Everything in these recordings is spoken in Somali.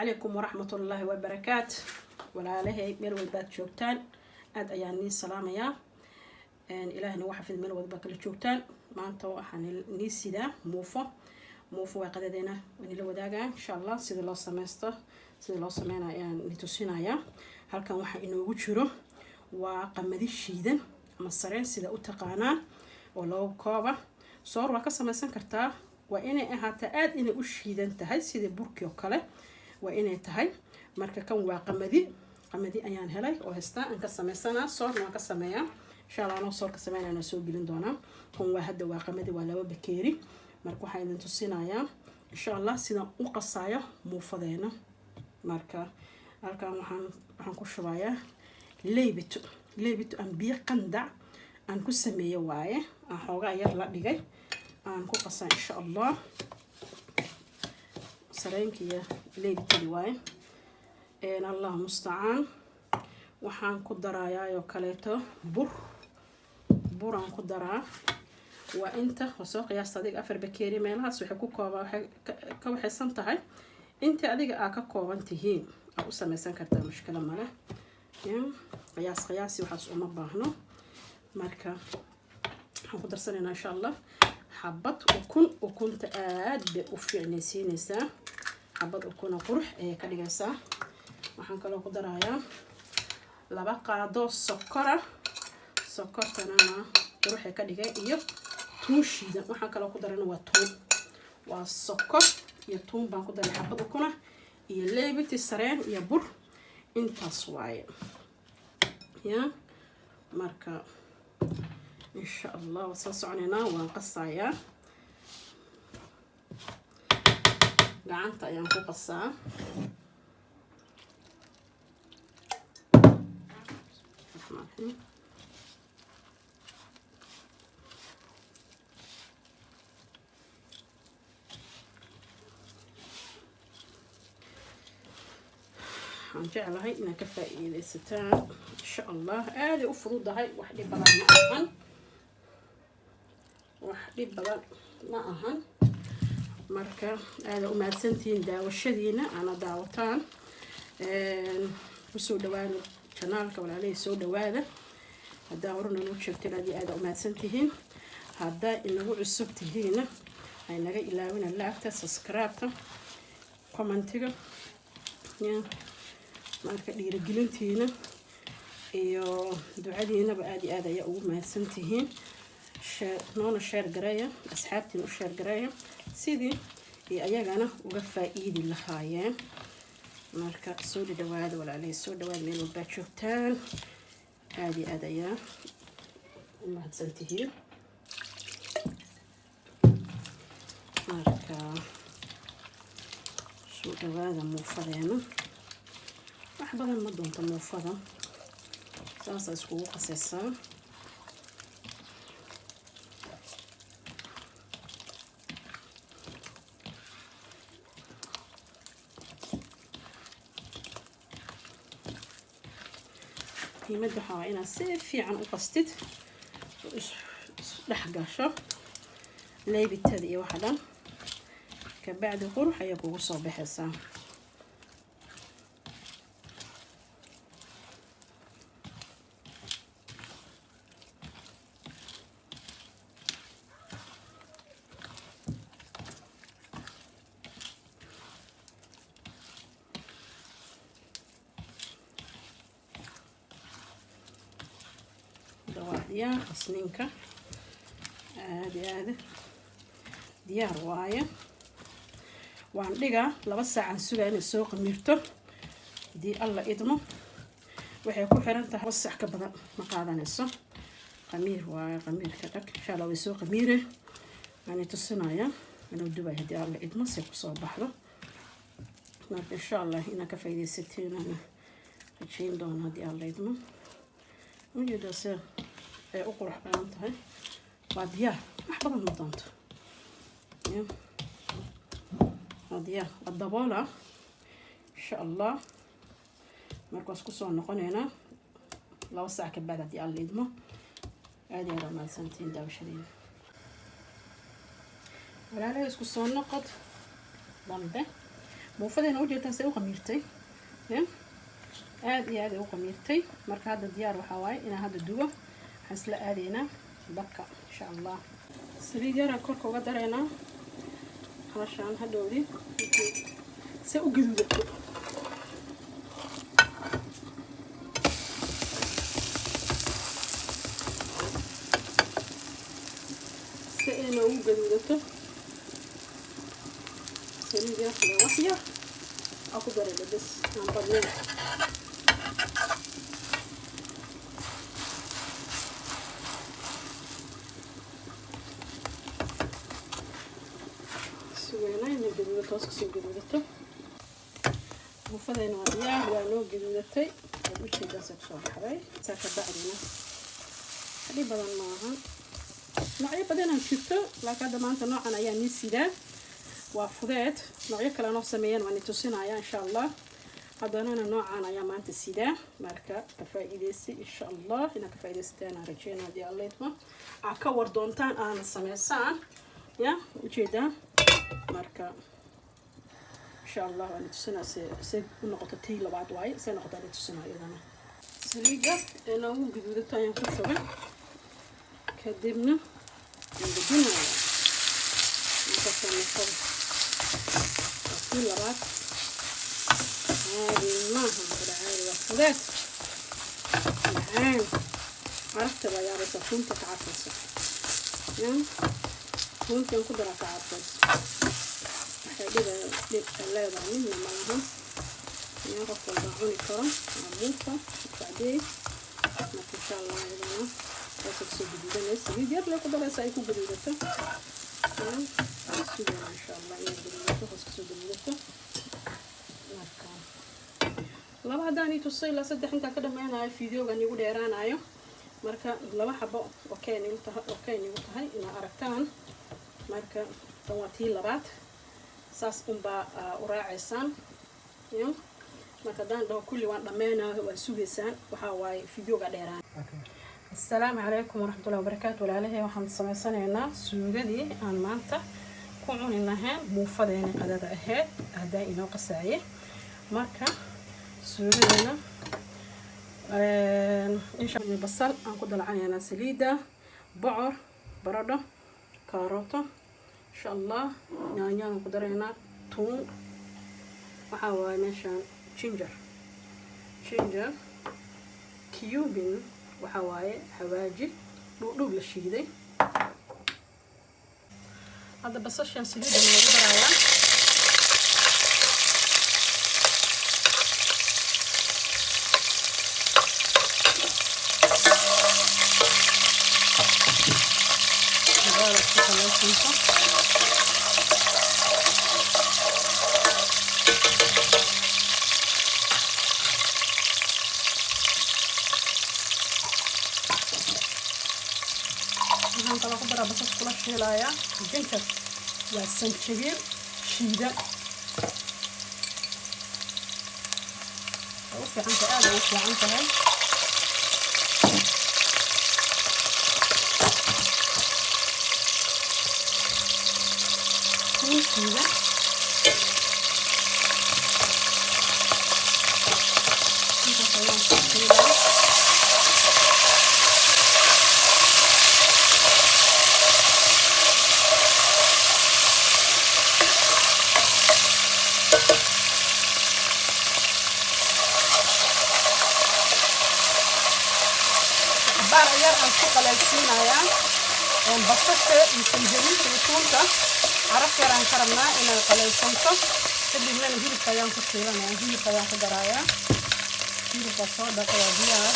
عليكم ورحمة الله وبركاته ولا له ميل والبات شوكتان أد أياني السلام يا إن إلهنا وحفظ ميل والبات الشوكتان ما أنت وحن نيسي ده موفى وقددنا ونلو داقة إن شاء الله سيد الله سمسته سيد الله سمعنا يعني نتوسينا يا هل كان واحد إنه وجهه وقمدي الشيدن أما الصريح سيد أتقانا ولو كابا صار وكسر مثلا كرتا وإني أهات آد إني أشيدن تهاي سيد بركي وكله وإني تهاي مركا كان وقمدي أيان هلاي وهستا أنك سمسنا صار ما كسميا إن شاء الله أنا صار كسمينا أنا سوق لندونا هو واحد وقمدي ولا بكيري marka waxaan idin tusinayaa insha Allah sida u qasayo muufadeyna marka halkaan waxaan ku shubayaa leebito aan biyo qandac aan ku sameeyo waaye aan xoogaa yar la dhigay aan ku qasaa insha Allah sareenkiya leebitadi waaye Allah musta'aan waxaan ku darayaa oo kaleeto buraan ku daraa وأنت وسوق يا صديق أفر بكيري مالها سوحكو كوبا كوحي سنتهاي أنت أديك آكا كوبا انتهين أو سميسان كرتا مشكلة ماله قياسي وحاس أمه باهنو ماركا هنقدر سننا إن شاء الله حبط وكنت بأفعني سينيسا حبط وكون قرح كاليسا وحنك لو قدر هيا لبقى دو سكرتنا قرح كاليسا إيو توشيدا waxaan kala ku darana waa sokor iyo tuun baan ku daray xabad kuna iyo leebiti sareen iyo bur intaas waaye ya marka insha Allah wasoo soconayna waan qasayaa gacanta ayaan ku qasaa عن جعلها إنها كفائية ستان إن شاء الله هذه أفرض هاي وحدي بدل معهن مركا هذا أمها سنتين داو الشدينة أنا داوتان وسو دوان شنالك ولا عليه سو دواده هداورنا نوشفت لدي هذا أمها سنتين هذا إنه عصبتهين هاي نجا إلى من اللاعب سبسكرايب كومنتيga marka dhiirigelintiina iyo ducadiinaba aad ayaa ugu mahadsantihiin noona share gareeya asxaabtiin u share gareeya sidii ayagana uga faa'iidi lahaayeen marka soo dhawaada walaalay soo dhawaad meel walba joogtaan aad ayaa u mahadsantihiin marka soo dhawaada muufadeena بدل ما دون تموفضة ساسا اسكو قصصا هي مدة حوائنا سيفي عن قصتت لحقاشة لي بالتالي واحدا كبعد قروح يكو صوبي حسا ديار خصنينكا هذا ديار وايا وعن دقة لبا ساعة نسوغا إن السوق ميرتو دي الله إدمو وحي كو حيرانتا وسع كبدا مقادانيسو قمير وايا قمير كدك إن شاء الله ويسوق قميره يعني تصنايا أنا ودوبا دي الله إدمو سيكو صوباحدو إن شاء الله هنا كفايدي 60 أنا هتشين دونا دي الله إدمو وجدو سير أقرح بانتهاي واديا أحبط المطانت واديا الضبالة إن شاء الله مركز كسون نقول هنا لو ساعة كبادة دي على الإدمة هذه رمال سنتين دا وشدين ولا لا يسكسون نقط ضمده muufadayna ujeedtaan say u qamiirtay aad iyo aad ay u qamiirtay marka hadda diyaar waxaa waaye inaan hadda dubo waxaan isla aadaynaa dabka insha allah saliid yar korka uga dareynaa halashaan hadhowdii say u gaduudato say inay ugu gaduudato saliid yar iyo wax yar aku darayna bes aan badnayn toos kasoo gaduudato muufadayna waa diyaar waa noo gaduudatay aad u jeedaasa kusoo baxday saa ka bacdina xadhi badan maahan noocyo badanaan jirto laakiin hadda maanta noocan ayaa nii sidaa waa fudeed noocyo kale noo sameeyaan waa ni tusinaya insha allah haddanana noocan ayaa maanta sidaa marka ka faa'iidaystay insha allah inaad ka faa'iidaysataan aan rajeynaa haddii allaydma aa ka war doontaan aana sameysaan ya ujeedaa marka insha allah waan tusina se u noqoto tii labaad waaye se noqoto aan tusina iyadana saliida ee ugu gaduudato ayaan ku shubay kadibna gudbinaya markaasoo noqon tii labaad caadi maaha maqda caadi waa fudeed macaan carafta baa yaabaysa runta ka carfaysa runtaan ku daraa ka carfaysa dhib leedahay midna malahan yaa qof walba cuni karo muufa bacdee marka insha allah iyadana waasa kasoo gaduudanaysa saliid yar lee ku daraysa ay ku gaduudato sugana insha allah inay gaduudato hoos kasoo gaduudato marka laba haddaan ii tusay ilaa 3 intaan ka dhammaynayo videogan igu dheeraanayo marka 2 xabo okay nigu tahay inaad aragtaan marka tan waa tii labaad saas unbaa u raacaysaan marka daan dhaho kulli waan dhammeynaa waa sugaysaan waxaa waaye videoga dheeraan assalaamu calaykum waraxmatullahi wabarakaatu walaalahay waxaan sameysanaynaa suugadii aan maanta ku cuni lahayn muufadeena qadada ahayd haddaa inoo qasaaye marka suugadeena insha allah basal aan ku dalacanaynaa saliida bocor baradho kaarooto insha allah yaanyaan ku daraynaa tuun waxaa waaye meeshaan ginger cumin waxaa waaye xawaaji dhuudhuub la shiiday hadda basashaan saliida loogu darayaa waxaan kaloo ku daraa basas kula shiilayaa ginger waa sanjabiil shiidan u fiicanta aad ay u fiican tahay shiidan intaas ayaan ku shiilaa baar yar aan ku qalaalsiinayaa basasha iyo sanjabiilka iyo tuunta caraf yar aan ka rabnaa inay qalaalsanto kadibna hilibka ayaan ku shiilanayaa hilibka ayaan ku darayaa hilibka soo dhaqa waa diyaar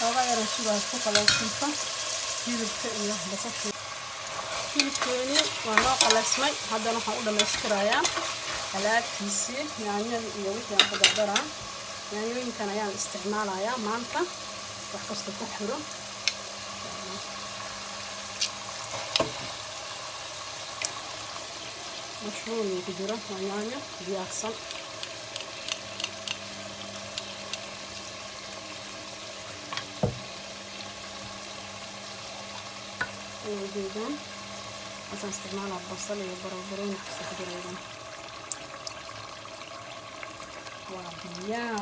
صغيرة شوية فوق الخلطة hilibka iyo basasha hilibkeeni waa noo qalasmay haddana waxaan u dhammaystirayaa alaabtiisii yaanyada iyo wixii aan ku dardaraa yaanyooyinkan ayaan isticmaalayaa maanta wax kasta ku xiro مشروم كجرة ويانيا بياكسن وجيدان عشان استعمال البصل والبربرون حسب جريدان وبيا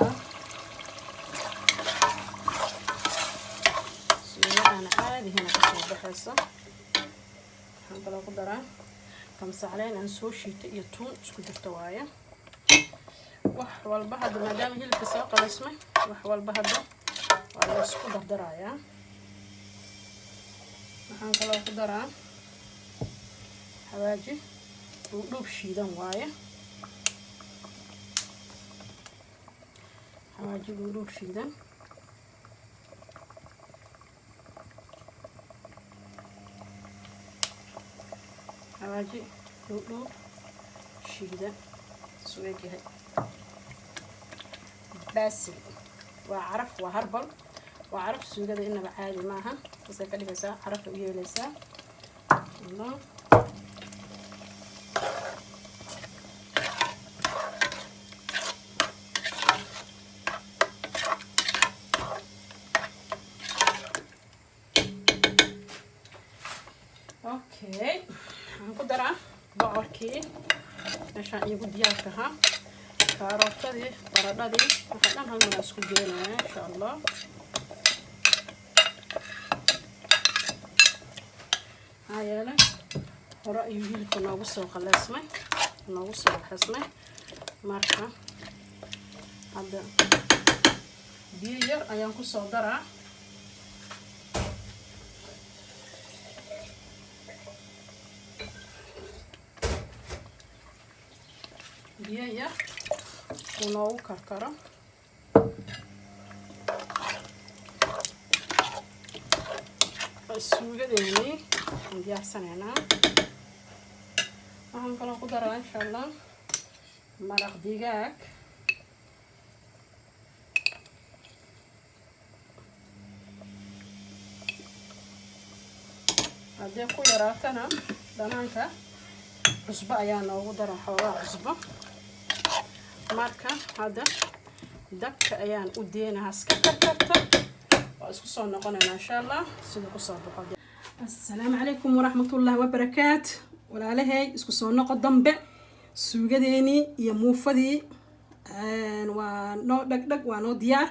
سوينا عادي هنا كسر بحرصة هنقول قدرة كم ساعتين أنسو شيء يتون شو درتوايا وحول البحر ما دام هي اللي تساق الاسمه وحول البحر ولا شو درايا هنقول قدرة حواجي ودوب شيدان وايا حواجي ودوب شيدان حواجي ودوب شيدان سويكي هاي باسل وعرف وهربل وعرف سويكي هذا إنه بعادي معها بس كده بس عرف وياه لسه الله اوكي هنقدر بقركي عشان يقول ديالكها كاروتدي بردادي وحنا هنقدر اسكو ديالنا ان شاء الله هاي انا ورأيي هيلك نوغو سو خلصمay نوغو سو خلصمay marka hada biyo yar ayaan ku soo daraa biyo yar noogu karkaro suugadeeni aan diyaarsanaynaa waxaan kaloo ku daraa insha allah maraq digaag haddii ku yaraatana dhanaanka cusbo ayaa noogu dara xoogaa cusbo marka hadda dabka ayaan u deenahaa iska karkarta waa isku soo noqonaynaa insha allah sida ku soo baxo assalaamu calaykum waraxmatullaahi wabarakaatu walaalahay isku soo noqo dambe suugadeeni iyo muufadii waa noo dhagdhag waa noo diyaar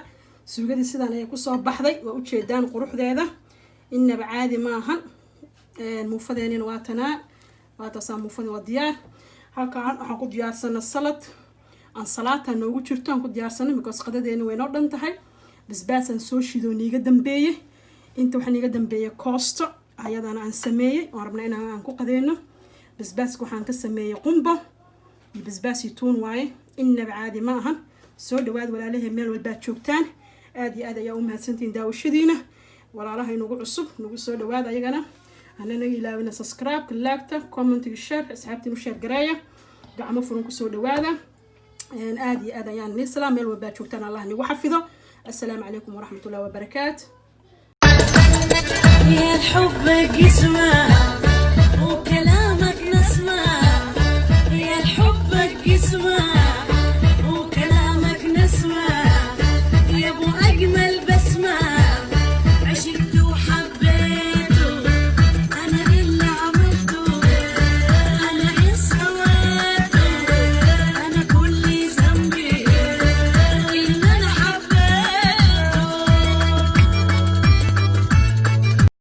suugadii sidaan ayay ku soo baxday waa ujeedaan quruxdeeda innaba caadi maahan muufadeenina waa tanaa waa taasaa muufadii waa diyaar halkaan waxaan ku diyaarsana salad ansalaata noogu jirto aan ku diyaarsana because qadadeena way noo dhan tahay basbaasaan soo shido niiga dambeeyey inta waxaa niiga dambeeyey koosto ayadana aan sameeyey waan rabnaa inaan ku qadeeno basbaaska waxaan ka sameeyey qumbo iyo basbaas tuun waaye innaba caadi ma ahan soo dhawaad walaalahay meel walbaad joogtaan aad iyo aad ayaa u mahadsantihiin daawashadiina walaalaha inagu cusub nagu soo dhawaad ayagana hanana ilaawina subscribe laagta commentiga share asxaabtiina u share gareeya gacmo furan ku soo dhawaada aad iyo aad ayaan ni salaam meel walbaad joogtaan allah nagu xafido السلام عليكم ورحمة الله وبركاته يا الحب جسمه وكلام